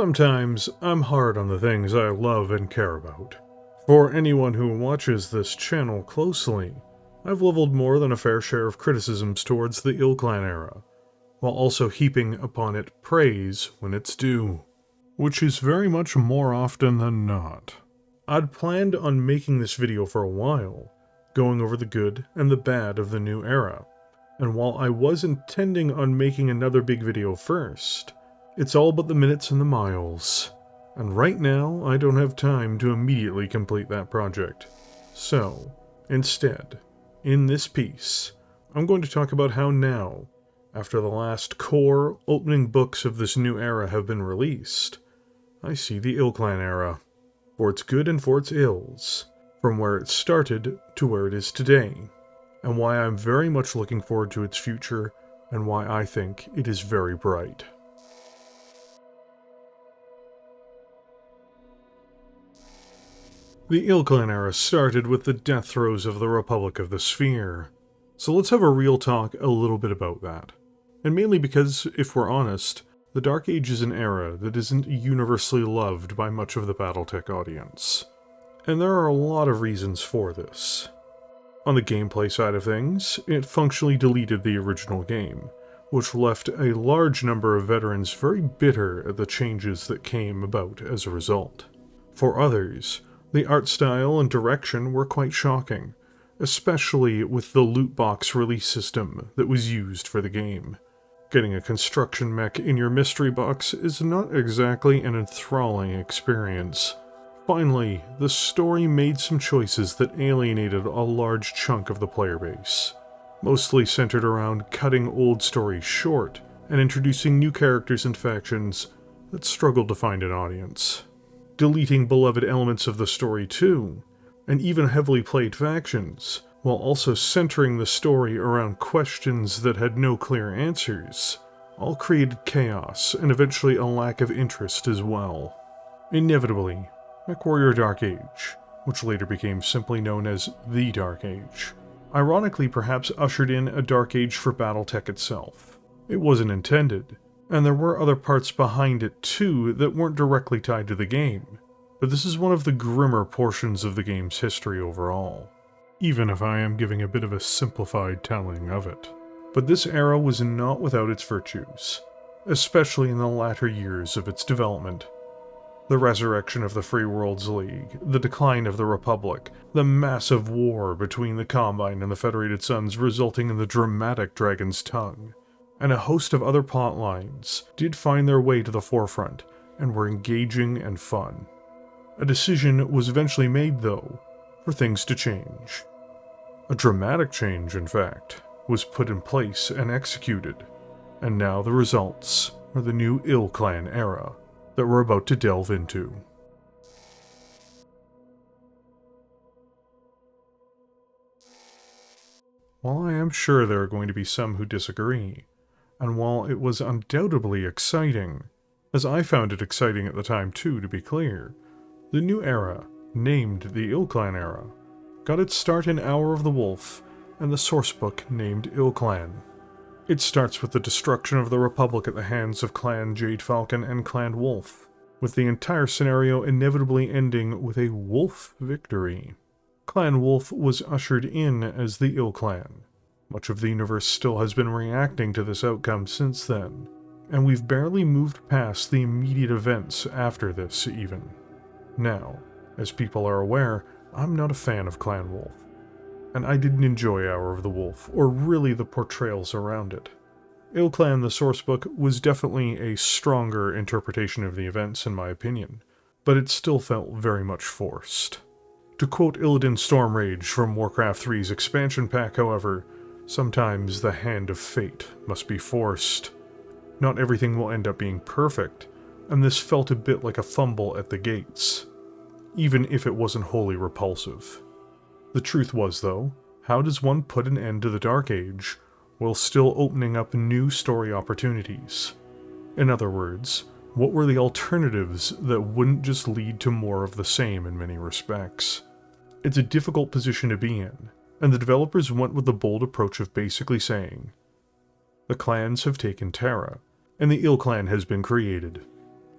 Sometimes I'm hard on the things I love and care about. For anyone who watches this channel closely, I've leveled more than a fair share of criticisms towards the Ilclan era, while also heaping upon it praise when it's due, which is very much more often than not. I'd planned on making this video for a while, going over the good and the bad of the new era, and while I was intending on making another big video first, it's all but the minutes and the miles, and right now I don't have time to immediately complete that project. So, instead, in this piece, I'm going to talk about how now, after the last core opening books of this new era have been released, I see the Ilclan era, for its good and for its ills, from where it started to where it is today, and why I'm very much looking forward to its future, and why I think it is very bright. The Ilclan era started with the death throes of the Republic of the Sphere, so let's have a real talk a little bit about that. And mainly because, if we're honest, the Dark Age is an era that isn't universally loved by much of the Battletech audience. And there are a lot of reasons for this. On the gameplay side of things, it functionally deleted the original game, which left a large number of veterans very bitter at the changes that came about as a result. For others, the art style and direction were quite shocking, especially with the loot box release system that was used for the game. Getting a construction mech in your mystery box is not exactly an enthralling experience. Finally, the story made some choices that alienated a large chunk of the player base, mostly centered around cutting old stories short and introducing new characters and factions that struggled to find an audience. Deleting beloved elements of the story too, and even heavily played factions, while also centering the story around questions that had no clear answers, all created chaos and eventually a lack of interest as well. Inevitably, MechWarrior Dark Age, which later became simply known as the Dark Age, ironically perhaps ushered in a Dark Age for Battletech itself. It wasn't intended, and there were other parts behind it too that weren't directly tied to the game, but this is one of the grimmer portions of the game's history overall, even if I am giving a bit of a simplified telling of it. But this era was not without its virtues, especially in the latter years of its development. The resurrection of the Free Worlds League, the decline of the Republic, the massive war between the Combine and the Federated Suns resulting in the dramatic Dragon's Tongue, and a host of other plot lines did find their way to the forefront and were engaging and fun. A decision was eventually made, though, for things to change. A dramatic change, in fact, was put in place and executed, and now the results are the new Ilclan era that we're about to delve into. While I am sure there are going to be some who disagree, and while it was undoubtedly exciting, as I found it exciting at the time too, to be clear, the new era, named the Ilclan era, got its start in Hour of the Wolf and the sourcebook named Ilclan. It starts with the destruction of the Republic at the hands of Clan Jade Falcon and Clan Wolf, with the entire scenario inevitably ending with a wolf victory. Clan Wolf was ushered in as the Ilclan. Much of the universe still has been reacting to this outcome since then, and we've barely moved past the immediate events after this even. Now, as people are aware, I'm not a fan of Clan Wolf, and I didn't enjoy Hour of the Wolf, or really the portrayals around it. Ilclan the sourcebook was definitely a stronger interpretation of the events in my opinion, but it still felt very much forced. To quote Illidan Stormrage from Warcraft 3's expansion pack, however, sometimes the hand of fate must be forced. Not everything will end up being perfect, and this felt a bit like a fumble at the gates, even if it wasn't wholly repulsive. The truth was, though, how does one put an end to the Dark Age while still opening up new story opportunities? In other words, what were the alternatives that wouldn't just lead to more of the same in many respects? It's a difficult position to be in, and the developers went with the bold approach of basically saying, the clans have taken Terra, and the Ilclan has been created.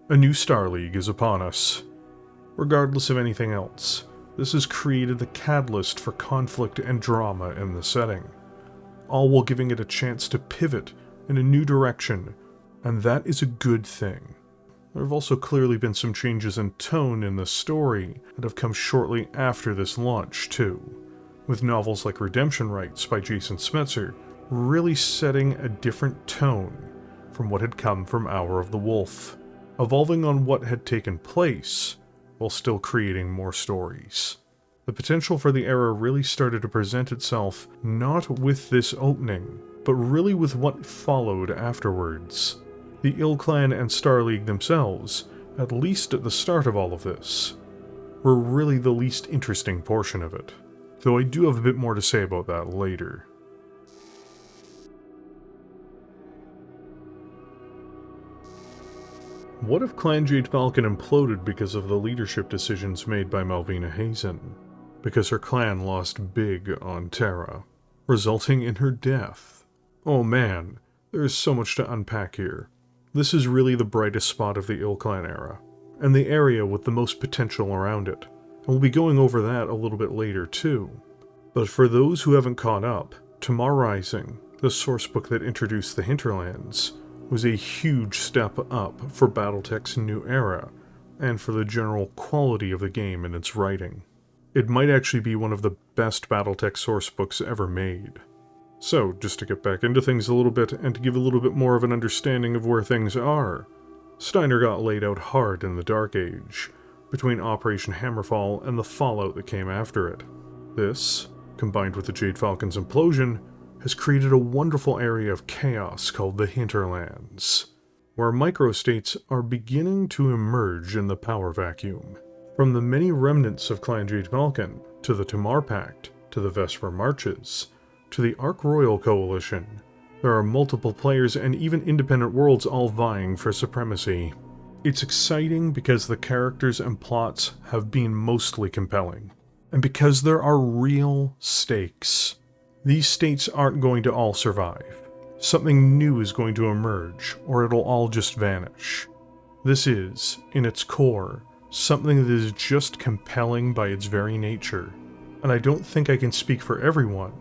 A new Star League is upon us. Regardless of anything else, this has created the catalyst for conflict and drama in the setting, all while giving it a chance to pivot in a new direction, and that is a good thing. There have also clearly been some changes in tone in the story that have come shortly after this launch too, with novels like Redemption Rights by Jason Smetzer really setting a different tone from what had come from Hour of the Wolf, evolving on what had taken place while still creating more stories. The potential for the era really started to present itself not with this opening, but really with what followed afterwards. The Ilclan and Star League themselves, at least at the start of all of this, were really the least interesting portion of it, though I do have a bit more to say about that later. What if Clan Jade Falcon imploded because of the leadership decisions made by Malvina Hazen? Because her clan lost big on Terra, resulting in her death? Oh man, there is so much to unpack here. This is really the brightest spot of the Ilclan era, and the area with the most potential around it, and we'll be going over that a little bit later too. But for those who haven't caught up, Tamar Rising, the sourcebook that introduced the hinterlands, was a huge step up for Battletech's new era, and for the general quality of the game and its writing. It might actually be one of the best Battletech sourcebooks ever made. So, just to get back into things a little bit, and to give a little bit more of an understanding of where things are, Steiner got laid out hard in the Dark Age, between Operation Hammerfall and the fallout that came after it. This, combined with the Jade Falcon's implosion, has created a wonderful area of chaos called the hinterlands, where microstates are beginning to emerge in the power vacuum. From the many remnants of Clan Jade Falcon, to the Tamar Pact, to the Vesper Marches, to the Ark Royal Coalition, there are multiple players and even independent worlds all vying for supremacy. It's exciting because the characters and plots have been mostly compelling, and because there are real stakes. These states aren't going to all survive. Something new is going to emerge, or it'll all just vanish. This is, in its core, something that is just compelling by its very nature, and I don't think I can speak for everyone,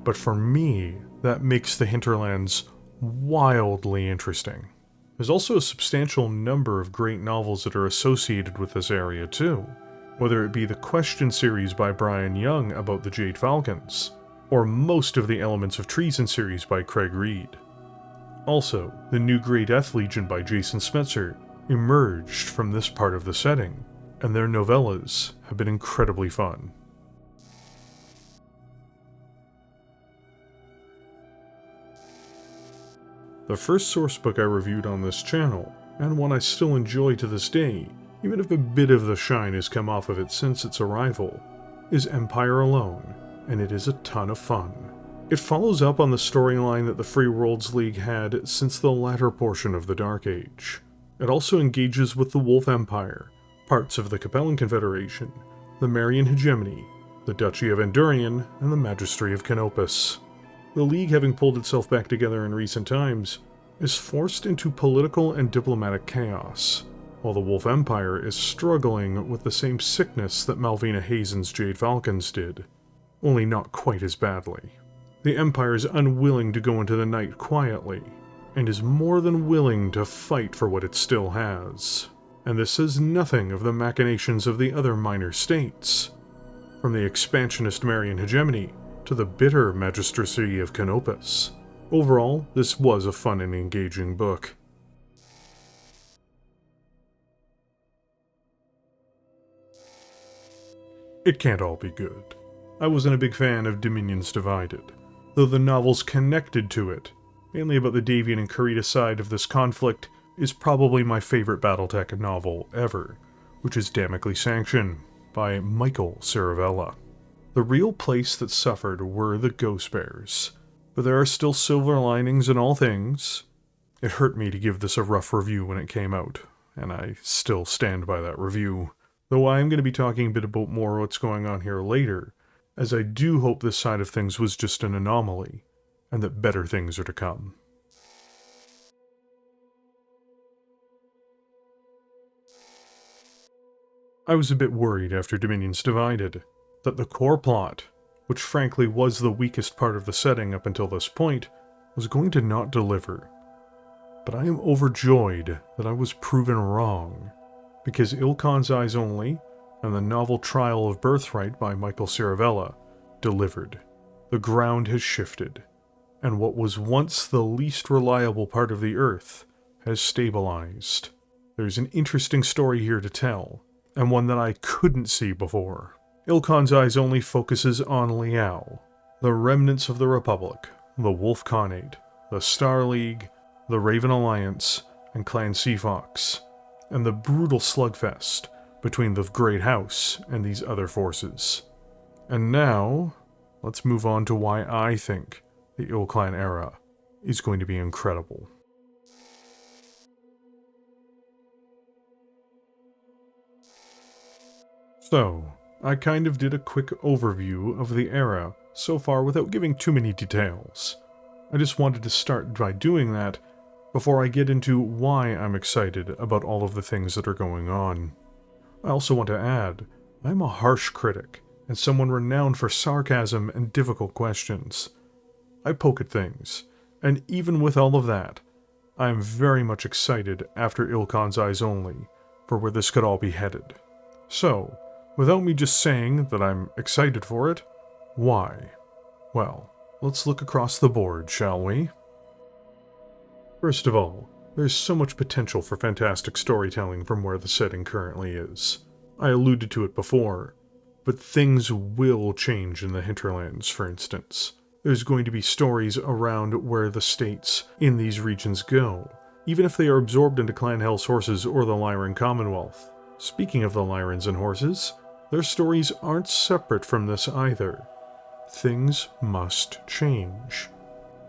but for me, that makes the hinterlands wildly interesting. There's also a substantial number of great novels that are associated with this area too, whether it be the Question series by Brian Young about the Jade Falcons, or most of the Elements of Treason series by Craig Reed. Also, the new Grey Death Legion by Jason Smetzer emerged from this part of the setting, and their novellas have been incredibly fun. The first sourcebook I reviewed on this channel, and one I still enjoy to this day, even if a bit of the shine has come off of it since its arrival, is Empire Alone, and it is a ton of fun. It follows up on the storyline that the Free Worlds League had since the latter portion of the Dark Age. It also engages with the Wolf Empire, parts of the Capellan Confederation, the Marian Hegemony, the Duchy of Endurian, and the Magistry of Canopus. The League, having pulled itself back together in recent times, is forced into political and diplomatic chaos, while the Wolf Empire is struggling with the same sickness that Malvina Hazen's Jade Falcons did, only not quite as badly. The Empire is unwilling to go into the night quietly, and is more than willing to fight for what it still has. And this says nothing of the machinations of the other minor states, from the expansionist Marian Hegemony to the bitter Magistracy of Canopus. Overall, this was a fun and engaging book. It can't all be good. I wasn't a big fan of Dominions Divided, though the novels connected to it, mainly about the Davion and Kurita side of this conflict, is probably my favorite Battletech novel ever, which is Damocles Sanction by Michael Ciravella. The real place that suffered were the Ghost Bears, but there are still silver linings in all things. It hurt me to give this a rough review when it came out, and I still stand by that review, though I am going to be talking a bit about more what's going on here later, as I do hope this side of things was just an anomaly, and that better things are to come. I was a bit worried after Dominions divided, that the core plot, which frankly was the weakest part of the setting up until this point, was going to not deliver. But I am overjoyed that I was proven wrong, because Ilclan's Eyes Only and the novel Trial of Birthright by Michael Ciravella delivered. The ground has shifted, and what was once the least reliable part of the Earth has stabilized. There's an interesting story here to tell, and one that I couldn't see before. Ilclan's Eyes Only focuses on Liao, the remnants of the Republic, the Wolf Khanate, the Star League, the Raven Alliance, and Clan Seafox, and the brutal slugfest between the Great House and these other forces. And now, let's move on to why I think the Ilclan era is going to be incredible. So, I kind of did a quick overview of the era so far without giving too many details. I just wanted to start by doing that before I get into why I'm excited about all of the things that are going on. I also want to add, I'm a harsh critic and someone renowned for sarcasm and difficult questions. I poke at things, and even with all of that, I am very much excited after Ilclan's Eyes Only for where this could all be headed. So, without me just saying that I'm excited for it, why? Well, let's look across the board, shall we? First of all, there's so much potential for fantastic storytelling from where the setting currently is. I alluded to it before, but things will change in the hinterlands, for instance. There's going to be stories around where the states in these regions go, even if they are absorbed into Clan Hell's horses or the Lyran Commonwealth. Speaking of the Lyrans and horses, their stories aren't separate from this either. Things must change.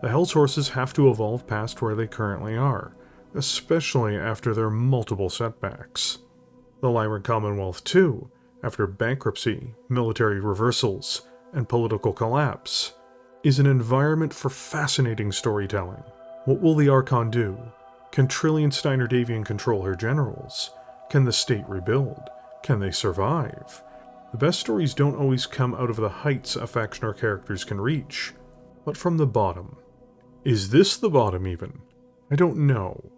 The Hell's horses have to evolve past where they currently are, especially after their multiple setbacks. The Lyran Commonwealth, too, after bankruptcy, military reversals, and political collapse, is an environment for fascinating storytelling. What will the Archon do? Can Trillian Steiner Davion control her generals? Can the state rebuild? Can they survive? The best stories don't always come out of the heights a faction or characters can reach, but from the bottom. Is this the bottom even? I don't know,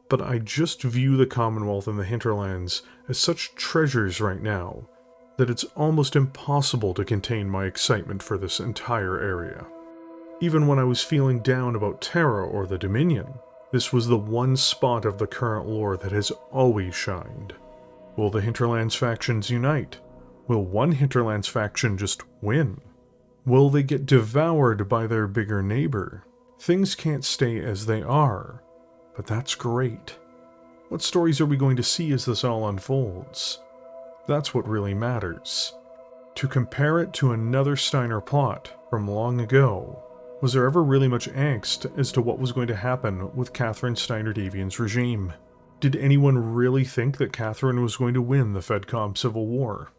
but I just view the Commonwealth and the hinterlands as such treasures right now that it's almost impossible to contain my excitement for this entire area. Even when I was feeling down about Terra or the Dominion, this was the one spot of the current lore that has always shined. Will the hinterlands factions unite? Will one hinterlands faction just win? Will they get devoured by their bigger neighbor? Things can't stay as they are, but that's great. What stories are we going to see as this all unfolds? That's what really matters. To compare it to another Steiner plot from long ago, was there ever really much angst as to what was going to happen with Catherine Steiner Davion's regime? Did anyone really think that Catherine was going to win the FedCom Civil War?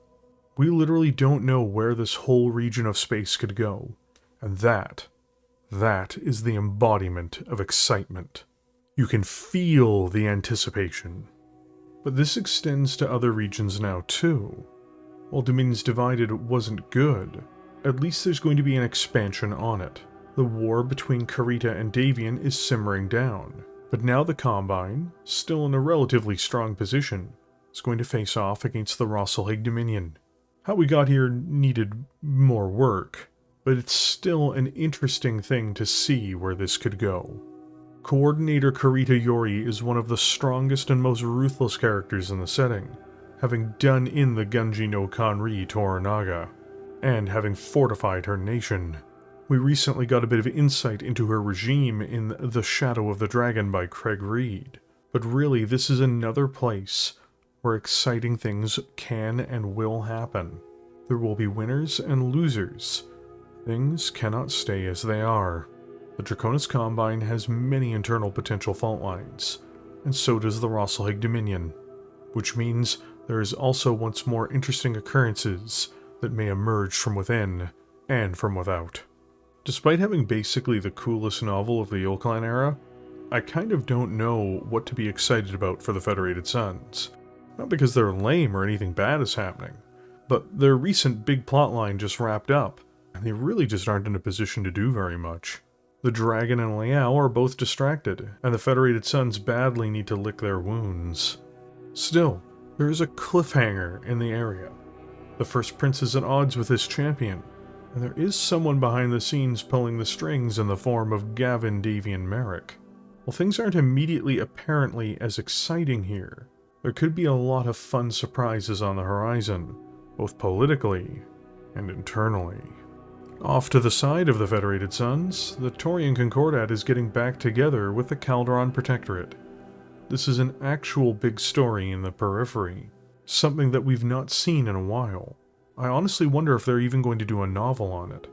We literally don't know where this whole region of space could go, and that is the embodiment of excitement. You can feel the anticipation. But this extends to other regions now too. While Dominions Divided wasn't good, at least there's going to be an expansion on it. The war between Kurita and Davion is simmering down, but now the Combine, still in a relatively strong position, is going to face off against the Rasalhague Dominion. How we got here needed more work, but it's still an interesting thing to see where this could go. Coordinator Kurita Yori is one of the strongest and most ruthless characters in the setting, having done in the Gunji no Kanri Toranaga, and having fortified her nation. We recently got a bit of insight into her regime in The Shadow of the Dragon by Craig Reed, but really this is another place where exciting things can and will happen. There will be winners and losers. Things cannot stay as they are. The Draconis Combine has many internal potential fault lines, and so does the Rasalhague Dominion, which means there is also once more interesting occurrences that may emerge from within and from without. Despite having basically the coolest novel of the Ilclan era, I kind of don't know what to be excited about for the Federated Sons. Not because they're lame or anything bad is happening, but their recent big plotline just wrapped up, and they really just aren't in a position to do very much. The dragon and Liao are both distracted, and the Federated Sons badly need to lick their wounds. Still, there is a cliffhanger in the area. The First Prince is at odds with his champion, and there is someone behind the scenes pulling the strings in the form of Davion Marik. While things aren't immediately apparently as exciting here, there could be a lot of fun surprises on the horizon, both politically and internally. Off to the side of the Federated Sons, the Taurian Concordat is getting back together with the Calderon Protectorate. This is an actual big story in the Periphery, something that we've not seen in a while. I honestly wonder if they're even going to do a novel on it.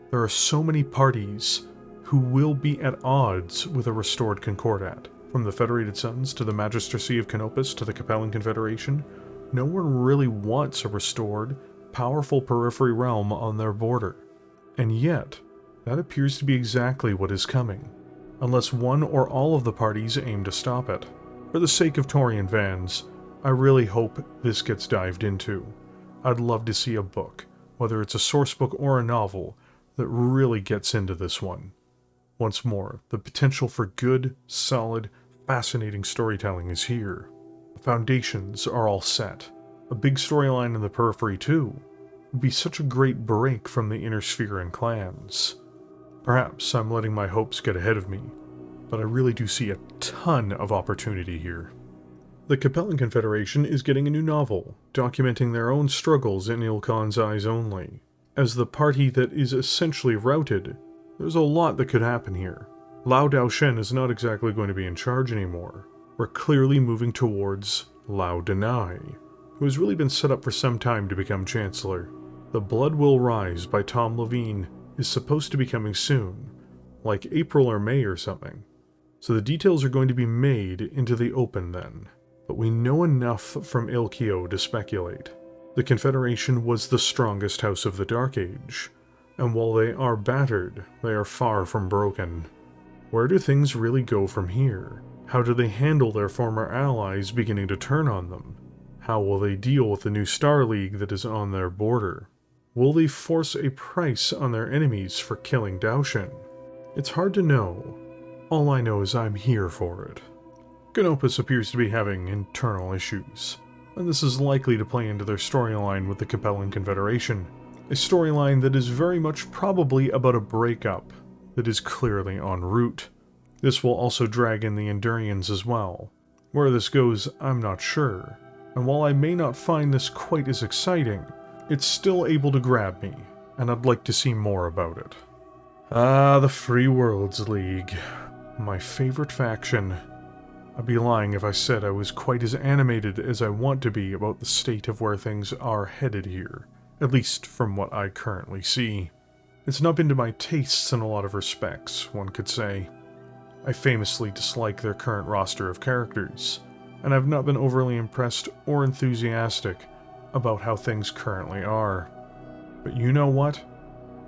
There are so many parties who will be at odds with a restored Concordat. From the Federated Sons to the Magistracy of Canopus to the Capellan Confederation, no one really wants a restored, powerful Periphery realm on their border. And yet, that appears to be exactly what is coming, unless one or all of the parties aim to stop it. For the sake of Taurian fans, I really hope this gets dived into. I'd love to see a book, whether it's a source book or a novel, that really gets into this one. Once more, the potential for good, solid, fascinating storytelling is here. The foundations are all set. A big storyline in the Periphery too would be such a great break from the inner sphere and clans. Perhaps I'm letting my hopes get ahead of me, but I really do see a ton of opportunity here. The Capellan Confederation is getting a new novel, documenting their own struggles in Ilclan's eyes only. As the party that is essentially routed, there's a lot that could happen here. Lao Daoshen is not exactly going to be in charge anymore. We're clearly moving towards Lao Denai, who has really been set up for some time to become Chancellor. The Blood Will Rise by Tom Levine is supposed to be coming soon, like April or May or something. So the details are going to be made into the open then. But we know enough from Ilkio to speculate. The Confederation was the strongest house of the Dark Age, and while they are battered, they are far from broken. Where do things really go from here? How do they handle their former allies beginning to turn on them? How will they deal with the new Star League that is on their border? Will they force a price on their enemies for killing Daoshen? It's hard to know. All I know is I'm here for it. Canopus appears to be having internal issues, and this is likely to play into their storyline with the Capellan Confederation. A storyline that is very much probably about a breakup that is clearly en route. This will also drag in the Endurians as well. Where this goes, I'm not sure, and while I may not find this quite as exciting, it's still able to grab me, and I'd like to see more about it. Ah, the Free Worlds League. My favorite faction. I'd be lying if I said I was quite as animated as I want to be about the state of where things are headed here, at least from what I currently see. It's not been to my tastes in a lot of respects, one could say. I famously dislike their current roster of characters, and I've not been overly impressed or enthusiastic about how things currently are. But you know what?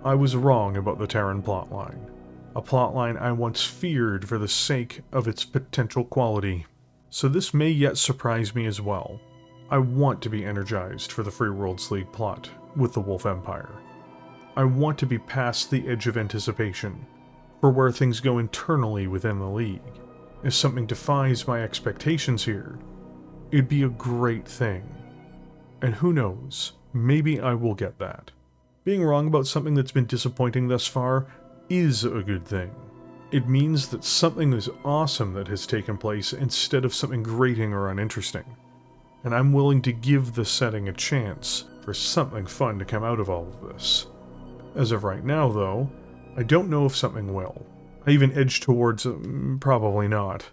I was wrong about the Terran plotline. A plotline I once feared for the sake of its potential quality. So this may yet surprise me as well. I want to be energized for the Free Worlds League plot with the Wolf Empire. I want to be past the edge of anticipation for where things go internally within the League. If something defies my expectations here, it'd be a great thing. And who knows, maybe I will get that. Being wrong about something that's been disappointing thus far is a good thing. It means that something is awesome that has taken place instead of something grating or uninteresting. And I'm willing to give the setting a chance for something fun to come out of all of this. As of right now, though, I don't know if something will. I even edge towards probably not.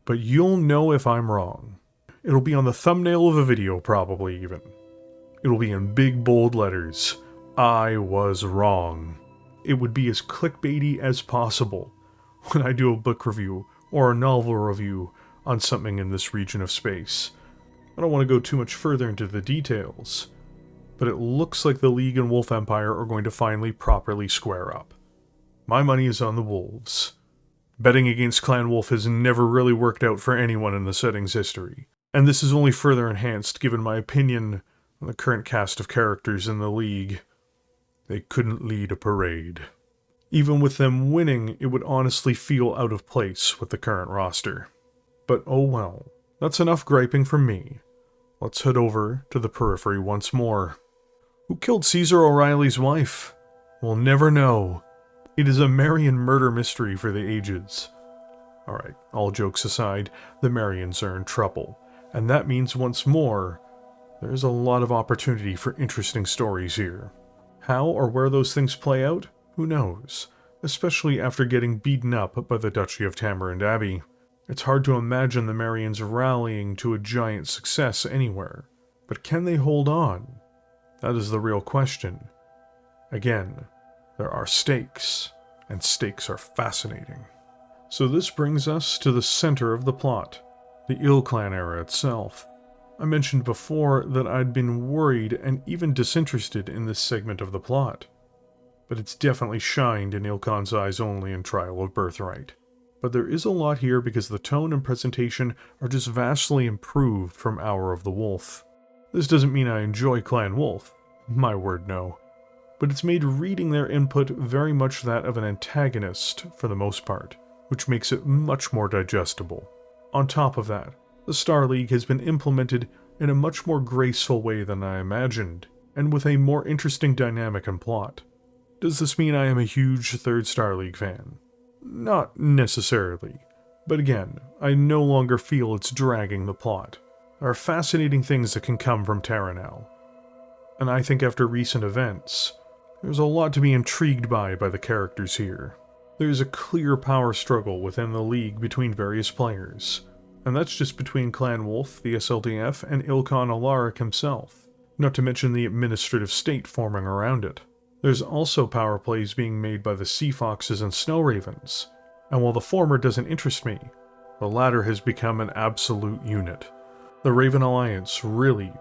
But you'll know if I'm wrong. It'll be on the thumbnail of a video, probably even. It'll be in big bold letters. I was wrong. It would be as clickbaity as possible when I do a book review or a novel review on something in this region of space. I don't want to go too much further into the details, but it looks like the League and Wolf Empire are going to finally properly square up. My money is on the Wolves. Betting against Clan Wolf has never really worked out for anyone in the setting's history. And this is only further enhanced given my opinion on the current cast of characters in the League. They couldn't lead a parade. Even with them winning, it would honestly feel out of place with the current roster. But oh well, that's enough griping from me. Let's head over to the Periphery once more. Who killed Caesar O'Reilly's wife? We'll never know. It is a Marian murder mystery for the ages. Alright, all jokes aside, the Marians are in trouble. And that means once more, there's a lot of opportunity for interesting stories here. How or where those things play out? Who knows? Especially after getting beaten up by the Duchy of Tamarind Abbey. It's hard to imagine the Marians rallying to a giant success anywhere. But can they hold on? That is the real question. Again, there are stakes, and stakes are fascinating. So this brings us to the center of the plot, the Ilclan era itself. I mentioned before that I'd been worried and even disinterested in this segment of the plot. But it's definitely shined in Ilkhan's eyes only in Trial of Birthright. But there is a lot here because the tone and presentation are just vastly improved from Hour of the Wolf. This doesn't mean I enjoy Clan Wolf, my word no. But it's made reading their input very much that of an antagonist for the most part, which makes it much more digestible. On top of that, the Star League has been implemented in a much more graceful way than I imagined, and with a more interesting dynamic and plot. Does this mean I am a huge 3rd Star League fan? Not necessarily, but again, I no longer feel it's dragging the plot. There are fascinating things that can come from Terra now, and I think after recent events, there's a lot to be intrigued by the characters here. There's a clear power struggle within the League between various players, and that's just between Clan Wolf, the SLDF, and Ilkhan Alaric himself, not to mention the administrative state forming around it. There's also power plays being made by the Sea Foxes and Snow Ravens, and while the former doesn't interest me, the latter has become an absolute unit. The Raven Alliance really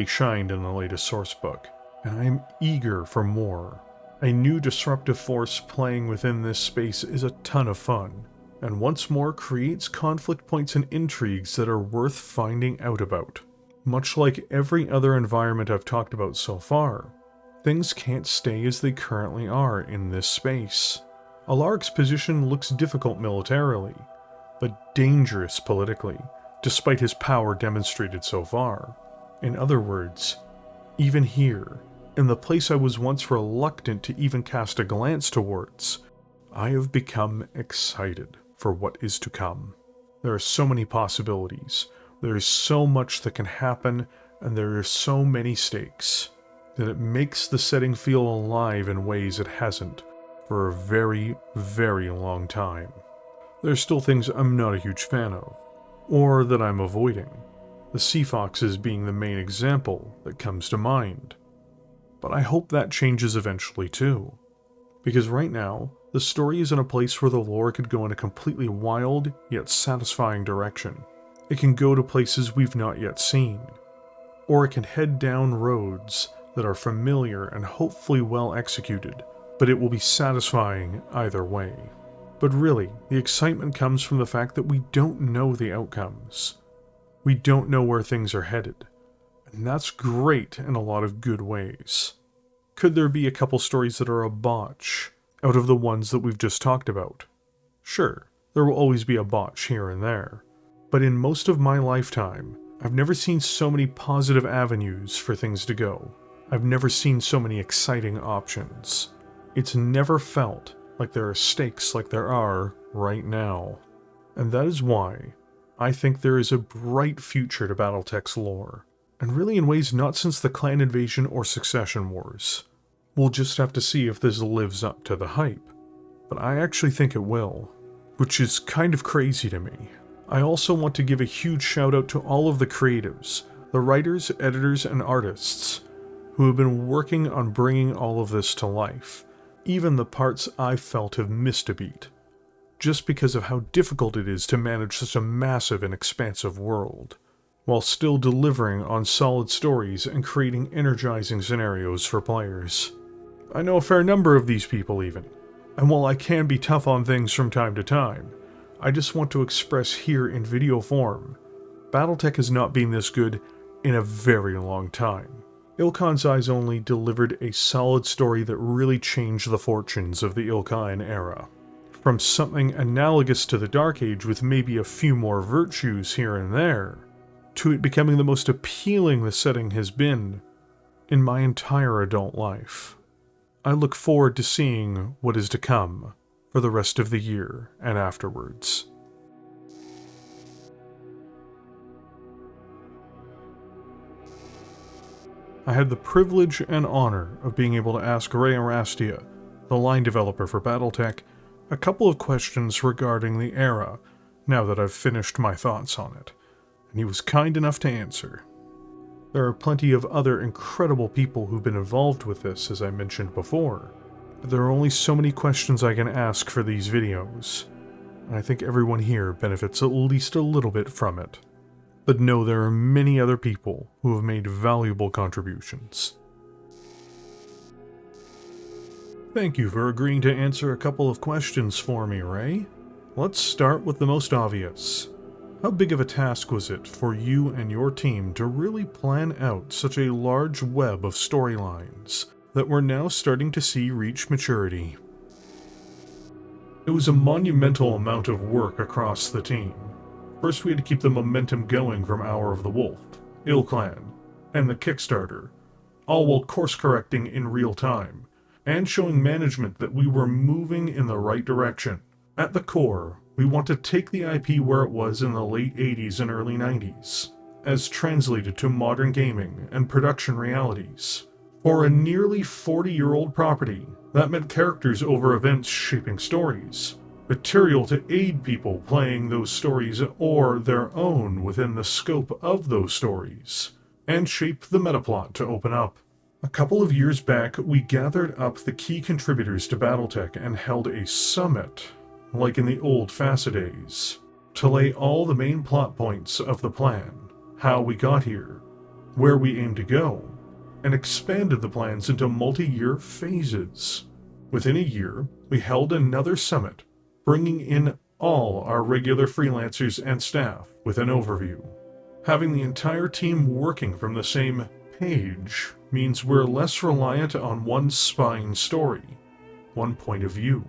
shined in the latest sourcebook, and I am eager for more. A new disruptive force playing within this space is a ton of fun, and once more creates conflict points and intrigues that are worth finding out about. Much like every other environment I've talked about so far, things can't stay as they currently are in this space. Alaric's position looks difficult militarily, but dangerous politically, despite his power demonstrated so far. In other words, even here, in the place I was once reluctant to even cast a glance towards, I have become excited for what is to come. There are so many possibilities, there is so much that can happen, and there are so many stakes, that it makes the setting feel alive in ways it hasn't for a very, very long time. There's still things I'm not a huge fan of, or that I'm avoiding, the Sea Foxes being the main example that comes to mind. But I hope that changes eventually too, because right now, the story is in a place where the lore could go in a completely wild, yet satisfying direction. It can go to places we've not yet seen, or it can head down roads that are familiar and hopefully well executed, but it will be satisfying either way. But really, the excitement comes from the fact that we don't know the outcomes. We don't know where things are headed, and that's great in a lot of good ways. Could there be a couple stories that are a botch out of the ones that we've just talked about? Sure, there will always be a botch here and there, but in most of my lifetime, I've never seen so many positive avenues for things to go. I've never seen so many exciting options. It's never felt like there are stakes like there are right now. And that is why I think there is a bright future to Battletech's lore, and really in ways not since the clan invasion or succession wars. We'll just have to see if this lives up to the hype, but I actually think it will, which is kind of crazy to me. I also want to give a huge shout out to all of the creatives, the writers, editors, and artists who have been working on bringing all of this to life, even the parts I felt have missed a beat, just because of how difficult it is to manage such a massive and expansive world, while still delivering on solid stories and creating energizing scenarios for players. I know a fair number of these people even, and while I can be tough on things from time to time, I just want to express here in video form Battletech has not been this good in a very long time. Ilkhan's Eyes Only delivered a solid story that really changed the fortunes of the Ilkhan era. From something analogous to the Dark Age with maybe a few more virtues here and there, to it becoming the most appealing the setting has been in my entire adult life. I look forward to seeing what is to come for the rest of the year and afterwards. I had the privilege and honor of being able to ask Ray Arrastia, the line developer for Battletech, a couple of questions regarding the era, now that I've finished my thoughts on it, and he was kind enough to answer. There are plenty of other incredible people who've been involved with this, as I mentioned before, but there are only so many questions I can ask for these videos, and I think everyone here benefits at least a little bit from it. But know there are many other people who have made valuable contributions. Thank you for agreeing to answer a couple of questions for me, Ray. Let's start with the most obvious. How big of a task was it for you and your team to really plan out such a large web of storylines that we're now starting to see reach maturity? It was a monumental amount of work across the team. First, we had to keep the momentum going from Hour of the Wolf, Ilclan, and the Kickstarter, all while course-correcting in real time, and showing management that we were moving in the right direction. At the core, we want to take the IP where it was in the late 80s and early 90s, as translated to modern gaming and production realities. For a nearly 40-year-old property, that meant characters over events shaping stories, material to aid people playing those stories or their own within the scope of those stories, and shape the metaplot to open up. A couple of years back, we gathered up the key contributors to Battletech and held a summit, like in the old FASA days, to lay all the main plot points of the plan, how we got here, where we aim to go, and expanded the plans into multi-year phases. Within a year, we held another summit, bringing in all our regular freelancers and staff with an overview. Having the entire team working from the same page means we're less reliant on one spine story, one point of view,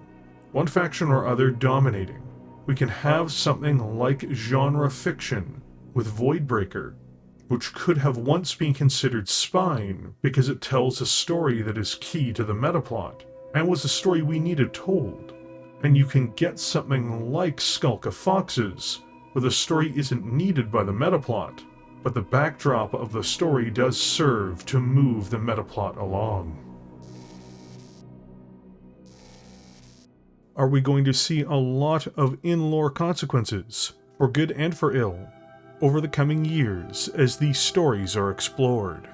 one faction or other dominating. We can have something like genre fiction with Voidbreaker, which could have once been considered spine because it tells a story that is key to the metaplot, and was a story we needed told. And you can get something like Skulk of Foxes, where the story isn't needed by the metaplot, but the backdrop of the story does serve to move the metaplot along. Are we going to see a lot of in-lore consequences, for good and for ill, over the coming years as these stories are explored?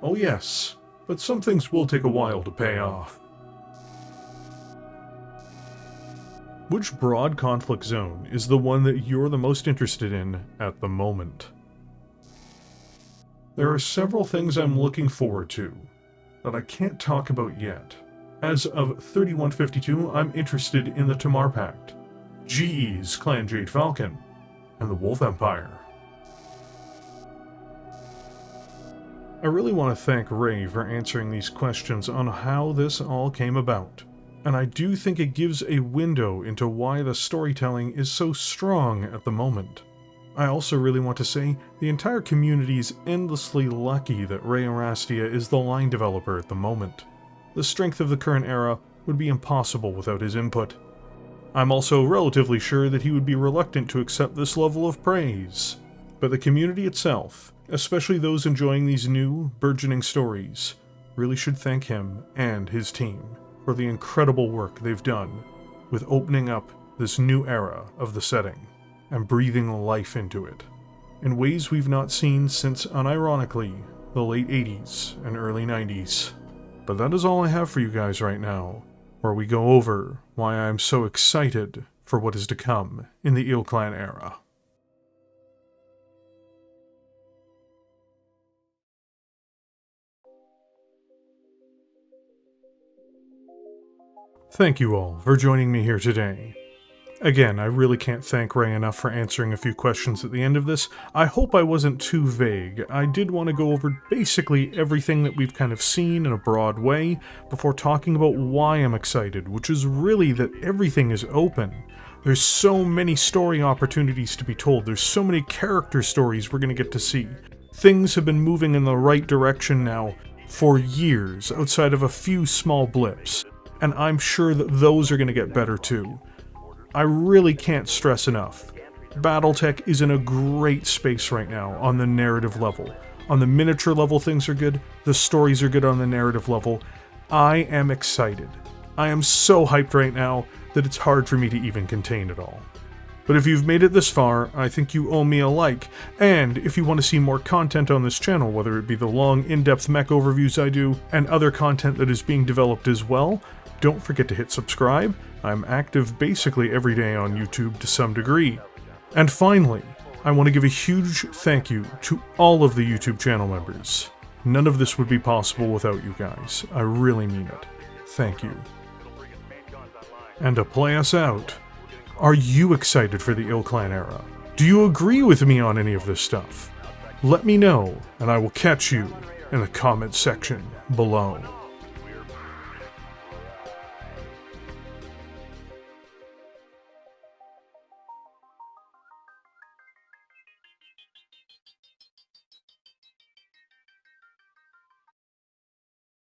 Oh yes, but some things will take a while to pay off. Which broad conflict zone is the one that you're the most interested in at the moment? There are several things I'm looking forward to that I can't talk about yet. As of 3152, I'm interested in the Tamar Pact, GE's Clan Jade Falcon, and the Wolf Empire. I really want to thank Ray for answering these questions on how this all came about. And I do think it gives a window into why the storytelling is so strong at the moment. I also really want to say the entire community is endlessly lucky that Ray Arrastia is the line developer at the moment. The strength of the current era would be impossible without his input. I'm also relatively sure that he would be reluctant to accept this level of praise. But the community itself, especially those enjoying these new, burgeoning stories, really should thank him and his team for the incredible work they've done with opening up this new era of the setting and breathing life into it in ways we've not seen since, unironically, the late 80s and early 90s. But that is all I have for you guys right now, where we go over why I'm so excited for what is to come in the Ilclan era. Thank you all for joining me here today. Again, I really can't thank Ray enough for answering a few questions at the end of this. I hope I wasn't too vague. I did want to go over basically everything that we've kind of seen in a broad way before talking about why I'm excited, which is really that everything is open. There's so many story opportunities to be told. There's so many character stories we're going to get to see. Things have been moving in the right direction now for years, outside of a few small blips, and I'm sure that those are going to get better too. I really can't stress enough. Battletech is in a great space right now on the narrative level. On the miniature level, things are good. The stories are good on the narrative level. I am excited. I am so hyped right now that it's hard for me to even contain it all. But if you've made it this far, I think you owe me a like. And if you want to see more content on this channel, whether it be the long, in-depth mech overviews I do, and other content that is being developed as well, don't forget to hit subscribe. I'm active basically every day on YouTube to some degree. And finally, I want to give a huge thank you to all of the YouTube channel members. None of this would be possible without you guys. I really mean it. Thank you. And to play us out, are you excited for the Ilclan era? Do you agree with me on any of this stuff? Let me know, and I will catch you in the comment section below.